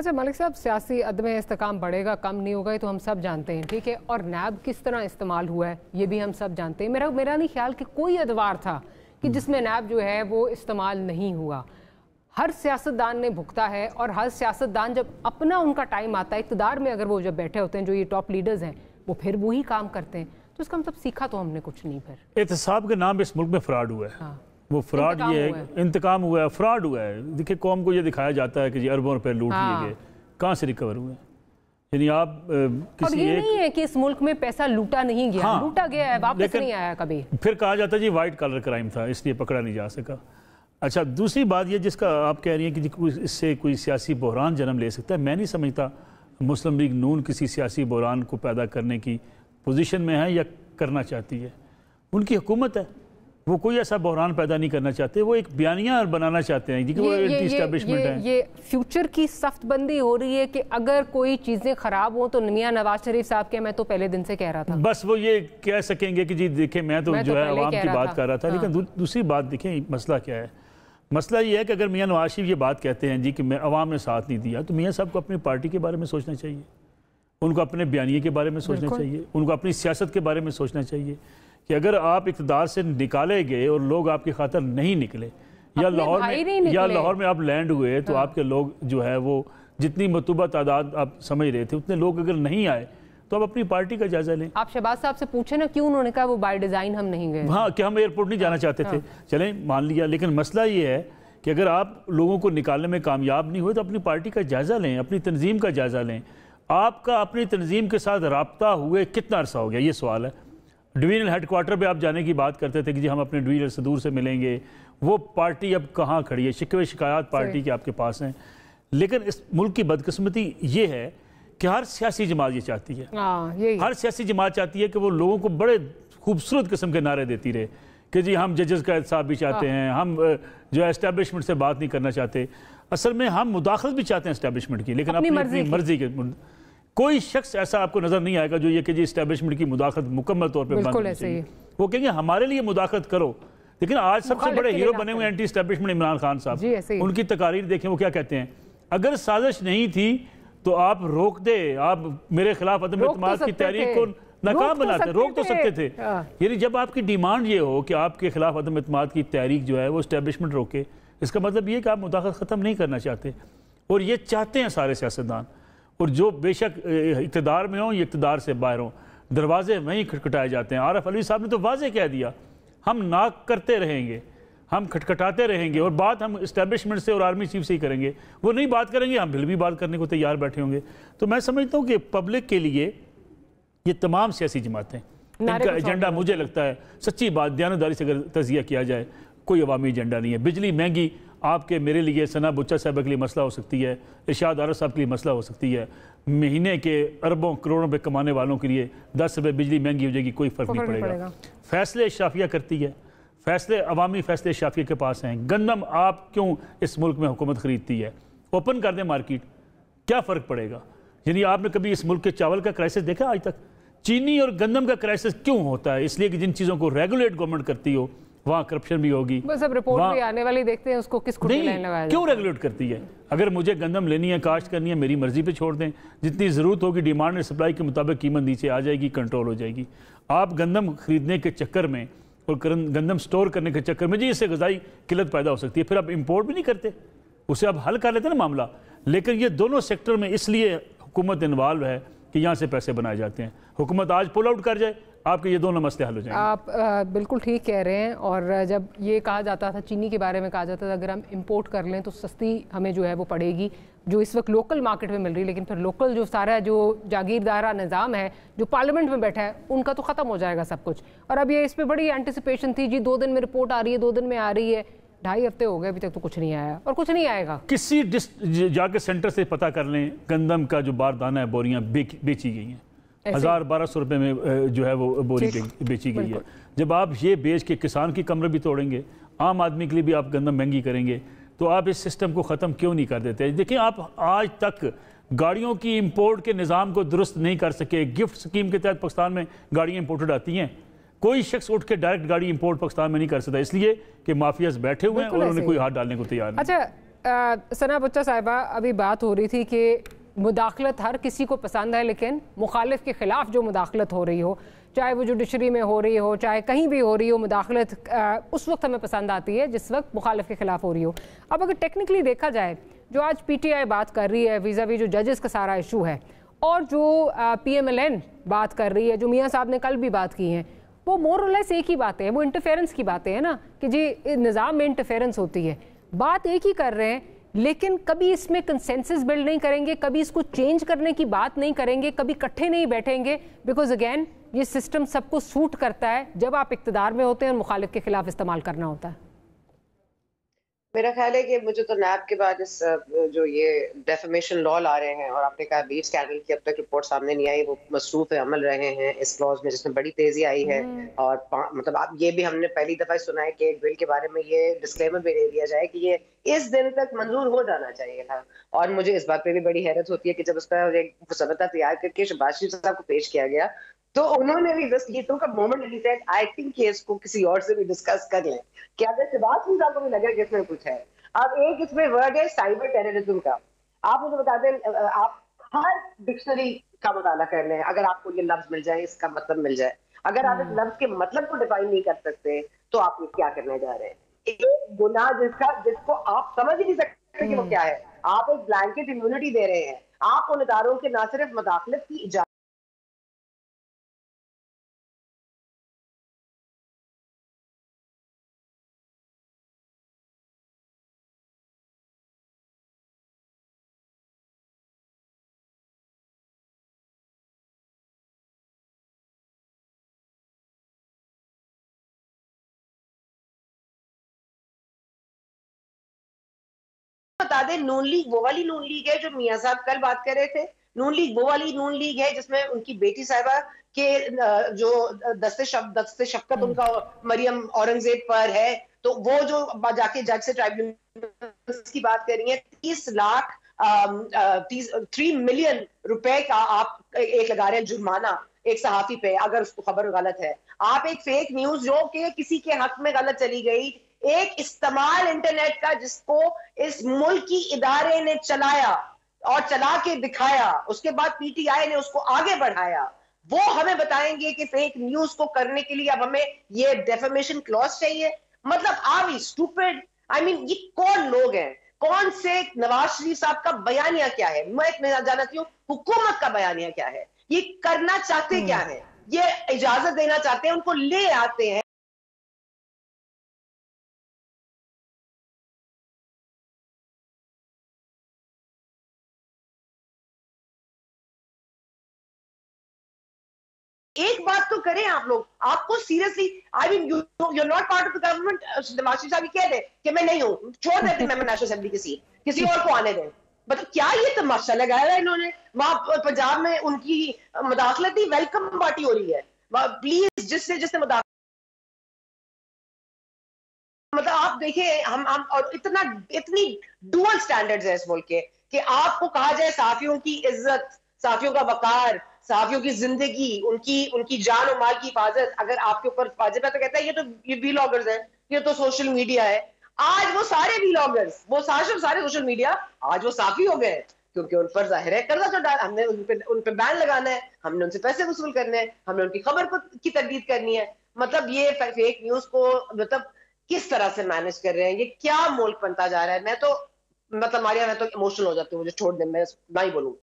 अच्छा मलिक साहब, सियासी अदम इस्तेकाम बढ़ेगा, कम नहीं होगा, ये तो हम सब जानते हैं, ठीक है। और नैब किस तरह इस्तेमाल हुआ है ये भी हम सब जानते हैं। मेरा नहीं ख्याल कि कोई अदवार था कि जिसमें नैब जो है वो इस्तेमाल नहीं हुआ। हर सियासतदान ने भुगता है, और हर सियासतदान जब अपना उनका टाइम आता है इक़्तिदार में, अगर वो जब बैठे होते हैं जो ये टॉप लीडर्स हैं, वो फिर वही काम करते हैं। तो इसका मतलब सीखा तो हमने कुछ नहीं। फिर एहतसाब के नाम पे इस मुल्क में फ्रॉड हुआ है। हाँ। वो फ्रॉड ये है, इंतकाम हुआ है, फ्रॉड हुआ है। देखिए, कौम को ये दिखाया जाता है कि जी अरबों रुपए लूट लिए गए, कहाँ से रिकवर हुए। यानी आप किसी और ये नहीं है कि इस मुल्क में पैसा लूटा नहीं गया। हाँ, लूटा गया है, वापस नहीं आया कभी। फिर कहा जाता है जी वाइट कॉलर क्राइम था, इसलिए पकड़ा नहीं जा सका। अच्छा, दूसरी बात ये जिसका आप कह रही हैं कि इससे कोई सियासी बहरान जन्म ले सकता है, मैं नहीं समझता मुस्लिम लीग नून किसी सियासी बहरान को पैदा करने की पोजीशन में है या करना चाहती है। उनकी हुकूमत है, वो कोई ऐसा बहरान पैदा नहीं करना चाहते। वो एक बयानिया बनाना चाहते हैं कि वो एंटी एस्टैब्लिशमेंट है। ये फ्यूचर की सख्त बंदी हो रही है कि अगर कोई चीज़ें ख़राब हो तो मियां नवाज शरीफ साहब के, मैं तो पहले दिन से कह रहा था, बस वो ये कह सकेंगे कि जी देखें मैं तो जो है अवाम की बात कर रहा था। लेकिन दूसरी बात देखें, मसला क्या है। मसला ये है कि अगर मियां नवाज शरीफ ये बात कहते हैं जी कि मैं अवाम ने साथ नहीं दिया, तो मियां साहब को अपनी पार्टी के बारे में सोचना चाहिए, उनको अपने बयानिए के बारे में सोचना चाहिए, उनको अपनी सियासत के बारे में सोचना चाहिए कि अगर आप इक़्तिदार से निकाले गए और लोग आपकी खातिर नहीं निकले, या लाहौर में आप लैंड हुए, तो आपके लोग जो है वो जितनी मतूबा तादाद आप समझ रहे थे उतने लोग अगर नहीं आए, तो आप अपनी पार्टी का जायजा लें। आप शहबाज साहब से पूछे ना क्यों उन्होंने कहा वो बाय डिज़ाइन हम नहीं गए। हाँ, कि हम एयरपोर्ट नहीं जाना चाहते थे, चलें मान लिया। लेकिन मसला ये है कि अगर आप लोगों को निकालने में कामयाब नहीं हुए तो अपनी पार्टी का जायजा लें, अपनी तंजीम का जायजा लें। आपका अपनी तंजीम के साथ रब्ता हुए कितना अरसा हो गया, ये सवाल है। डिवीजनल हेडक्वार्टर पे आप जाने की बात करते थे कि जी हम अपने डिवीजनल सदूर से मिलेंगे, वो पार्टी अब कहाँ खड़ी है, शिकवे शिकायत पार्टी के आपके पास हैं। लेकिन इस मुल्क की बदकिस्मती ये है कि हर सियासी जमात ये चाहती है, हर सियासी जमात चाहती है कि वो लोगों को बड़े खूबसूरत किस्म के नारे देती रहे कि जी हम जजेस का एहतसाब भी चाहते हैं, हम जो है एस्टैब्लिशमेंट से बात नहीं करना चाहते। असल में हम मुदाखलत भी चाहते हैं एस्टैब्लिशमेंट की, लेकिन अपनी मर्जी के। कोई शख्स ऐसा आपको नजर नहीं आएगा जो ये कि जी एस्टैब्लिशमेंट की मुदाखलत मुकम्मल तौर पे बंद करनी चाहिए। वो कहेंगे हमारे लिए मुदाखलत करो। लेकिन आज सबसे बड़े हीरो बने हुए एंटी एस्टैब्लिशमेंट इमरान खान साहब, उनकी तकारीर देखें, वो क्या कहते हैं, अगर साजिश नहीं थी तो आप रोक दे, आप मेरे खिलाफ अदम इत्मीनान की तहरीक को नाकाम बनाते, रोक तो सकते थे। यानी जब आपकी डिमांड ये हो कि आपके खिलाफ अदम इत्मीनान की तहरीक जो है वो एस्टैब्लिशमेंट रोके, इसका मतलब ये कि आप मुदाखलत ख़त्म नहीं करना चाहते। और ये चाहते हैं सारे सियासतदान, और जो बेशक इक़्तिदार में हों या इक़्तिदार से बाहर हों, दरवाजे वहीं खटखटाए जाते हैं। आरिफ अलवी साहब ने तो वाज़े कह दिया, हम नाक करते रहेंगे, हम खटखटाते रहेंगे, और बात हम इस्टेब्लिशमेंट से और आर्मी चीफ से ही करेंगे। वो नहीं बात करेंगे, हम फिर भी बात करने को तैयार बैठे होंगे। तो मैं समझता हूँ कि पब्लिक के लिए ये तमाम सियासी जमातें, इनका एजेंडा मुझे लगता है, सच्ची बात दयानतदारी से अगर तज़किया किया जाए, कोई अवामी एजेंडा नहीं है। बिजली महंगी आपके मेरे लिए, सना बुच्चा साहब के लिए मसला हो सकती है, इरशाद आरस साहब के लिए मसला हो सकती है, महीने के अरबों करोड़ों रुपये कमाने वालों के लिए 10 रुपये बिजली महंगी हो जाएगी, कोई फ़र्क नहीं पड़ेगा। फैसले शाफिया करती है, फैसले अवामी फैसले शाफिया के पास हैं। गंदम आप क्यों इस मुल्क में हुकूमत खरीदती है, ओपन कर दें मार्केट, क्या फ़र्क पड़ेगा। यानी आपने कभी इस मुल्क के चावल का क्राइसिस देखा आज तक? चीनी और गंदम का क्राइसिस क्यों होता है? इसलिए कि जिन चीज़ों को रेगुलेट गवर्नमेंट करती हो वहाँ करप्शन भी होगी। बस अब रिपोर्ट भी आने वाली देखते हैं उसको किस खुटी लाइन लगाया क्यों रेगुलेट करती है। अगर मुझे गंदम लेनी है, काश्त करनी है, मेरी मर्जी पे छोड़ दें, जितनी ज़रूरत होगी डिमांड और सप्लाई के मुताबिक कीमत नीचे आ जाएगी, कंट्रोल हो जाएगी। आप गंदम खरीदने के चक्कर में और गंदम स्टोर करने के चक्कर में जी इससे ग़िज़ाई किल्लत पैदा हो सकती है, फिर आप इम्पोर्ट भी नहीं करते, उसे आप हल कर लेते ना मामला। लेकिन ये दोनों सेक्टर में इसलिए हुकूमत इन्वॉल्व है कि यहाँ से पैसे बनाए जाते हैं। हुकूमत आज पुल आउट कर जाए, आपके ये दोनों मसले हल हो जाएंगे। आप बिल्कुल ठीक कह रहे हैं। और जब ये कहा जाता था, चीनी के बारे में कहा जाता था, अगर हम इंपोर्ट कर लें तो सस्ती हमें जो है वो पड़ेगी, जो इस वक्त लोकल मार्केट में मिल रही है। लेकिन फिर लोकल जो सारा जो जागीरदारा निज़ाम है जो पार्लियामेंट में बैठा है, उनका तो ख़त्म हो जाएगा सब कुछ। और अब ये इस पर बड़ी एंटिसिपेशन थी जी, 2 दिन में रिपोर्ट आ रही है, 2 दिन में आ रही है। 2.5 हफ्ते हो गए, अभी तक तो कुछ नहीं आया और कुछ नहीं आएगा। किसी जाके सेंटर से पता कर लें, गंदम का जो बारदाना है, बोरियां बेची गई हैं, 1000-1200 रुपये में जो है वो बोरी बेची गई है। जब आप ये बेच के किसान की कमर भी तोड़ेंगे, आम आदमी के लिए भी आप गंदम महंगी करेंगे, तो आप इस सिस्टम को ख़त्म क्यों नहीं कर देते। देखिए, आप आज तक गाड़ियों की इंपोर्ट के निज़ाम को दुरुस्त नहीं कर सके। गिफ्ट स्कीम के तहत पाकिस्तान में गाड़ियाँ इंपोर्टेड आती हैं, कोई शख्स उठ के डायरेक्ट गाड़ी इंपोर्ट पाकिस्तान में नहीं कर सकता, इसलिए कि माफियाज बैठे हुए हैं और उन्हें कोई हाथ डालने को तैयार नहीं। अच्छा, सना बच्चा साहिबा, अभी बात हो रही थी कि मुदाखलत हर किसी को पसंद है, लेकिन मुखालिफ के ख़िलाफ़ जो मुदाखलत हो रही हो, चाहे वो जुडिशरी में हो रही हो, चाहे कहीं भी हो रही हो, मुदाखलत उस वक्त हमें पसंद आती है जिस वक्त मुखालिफ के ख़िलाफ़ हो रही हो। अब अगर टेक्निकली देखा जाए, जो आज PTI बात कर रही है वीज़ा वी जो जजेस का सारा इशू है, और जो PMLN बात कर रही है, जो मियाँ साहब ने कल भी बात की हैं, वो मोर और लेस एक ही बातें हैं, वो इंटरफेरेंस की बातें हैं ना, कि जी निज़ाम में इंटरफेरेंस होती है, बात एक ही कर रहे हैं, लेकिन कभी इसमें कंसेंसस बिल्ड नहीं करेंगे, कभी इसको चेंज करने की बात नहीं करेंगे, कभी इकट्ठे नहीं बैठेंगे, बिकॉज अगेन ये सिस्टम सबको सूट करता है जब आप इक़्तिदार में होते हैं और मुखालिफ के खिलाफ इस्तेमाल करना होता है। मेरा ख्याल है कि मुझे तो नैब के बाद इस जो ये डेफेमेशन लॉ ला रहे हैं, और आपने कहा बीफ स्कैंडल की अब तक रिपोर्ट सामने नहीं आई, वो मसरूफ अमल रहे हैं इस क्लॉज में जिसमें बड़ी तेजी आई है। और मतलब आप ये भी हमने पहली दफा सुना है कि एक बिल के बारे में ये डिस्क्लेमर भी दे दिया जाए कि ये इस दिन तक मंजूर हो जाना चाहिए था। और मुझे इस बात पे भी बड़ी हैरत होती है कि जब उसका एक मुसव्वदा तैयार करके शहबाज शरीफ साहब को पेश किया गया, तो उन्होंने भी बस ये तो का moment he said I think कि इसको किसी और से भी डिस्कस कर लें कि अगर शहबाज शरीफ साहब को भी लगे कि इसमें कुछ है। अब एक इसमें वर्ड है साइबर टेररिज्म का। आप मुझे बता दें, आप हर डिक्शनरी का मुताला कर लें, अगर आपको ये लफ्ज मिल जाए, इसका मतलब मिल जाए, अगर आप इस लफ्ज के मतलब को डिफाइन नहीं कर सकते तो आप ये क्या करने जा रहे हैं? एक गुनाह जिसको आप समझ ही नहीं सकते कि वो क्या है, आप एक ब्लैंकेट इम्यूनिटी दे रहे हैं। आप उन इदारों के ना सिर्फ मुदाखलत की इजाजत बता दें, नून लीग वो वाली नून लीग है जो मियां साहब कल बात कर रहे थे। नून लीग वो वाली नून लीग है जिसमें उनकी बेटी साहिबा के जो दस्ते शफकत उनका मरियम औरंगजेब पर है, तो वो जो जाके जज से ट्राइब्यूनल की बात कर रही है, 3 मिलियन रुपए का आप एक लगा रहे हैं जुर्माना एक सहाफी पे अगर उसको खबर गलत है। आप एक फेक न्यूज जो कि किसी के हक में गलत चली गई, एक इस्तेमाल इंटरनेट का जिसको इस मुल्क की इदारे ने चलाया और चला के दिखाया, उसके बाद PTI ने उसको आगे बढ़ाया, वो हमें बताएंगे कि फेक न्यूज को करने के लिए अब हमें ये डेफेमेशन क्लॉज चाहिए। मतलब are we stupid? I mean ये कौन लोग हैं? कौन से नवाज शरीफ साहब का बयानिया क्या है? मैं जानना चाहती हूँ हुकूमत का बयानिया क्या है? ये करना चाहते क्या है? ये इजाजत देना चाहते हैं, उनको ले आते हैं। एक बात तो करें आप लोग, आपको seriously I mean you not part of the government. Nawaz Sharif साहब कह दे कि मैं नहीं हूं, छोड़ देते मैं नेशनल असेंबली की सीट किसी और को आने दें। मतलब क्या ये तमाशा लगाया है इन्होंने? वहां पंजाब में उनकी मुदाखलत ही वेलकम पार्टी हो रही है। प्लीज जिससे मुदाखलत, मतलब आप देखिए हम और इतनी डुअल स्टैंडर्ड्स है इस मुल्क के कि आपको कहा जाए साफियों की इज्जत, साफियों का वकार, साफियों की जिंदगी, उनकी जान और माल की हिफाजत अगर आपके ऊपर वाजिब है तो कहता है ये वीलॉगर्स हैं, ये तो सोशल मीडिया है। आज वो सारे वीलॉगर्स, वो सारे सोशल मीडिया आज वो साफी हो गए क्योंकि उन पर जाहिर है कर्जा चढ़ा, हमने उन पे बैन लगाना है, हमने उनसे पैसे वसूल करने हैं, हमने उनकी खबर की तरदीद करनी है। मतलब ये फेक न्यूज को मतलब किस तरह से मैनेज कर रहे हैं, ये क्या मुल्क बनता जा रहा है। मैं तो मतलब मारिया मैं तो इमोशनल हो जाती हूँ, मुझे छोड़ दे, मैं ना ही बोलूँ।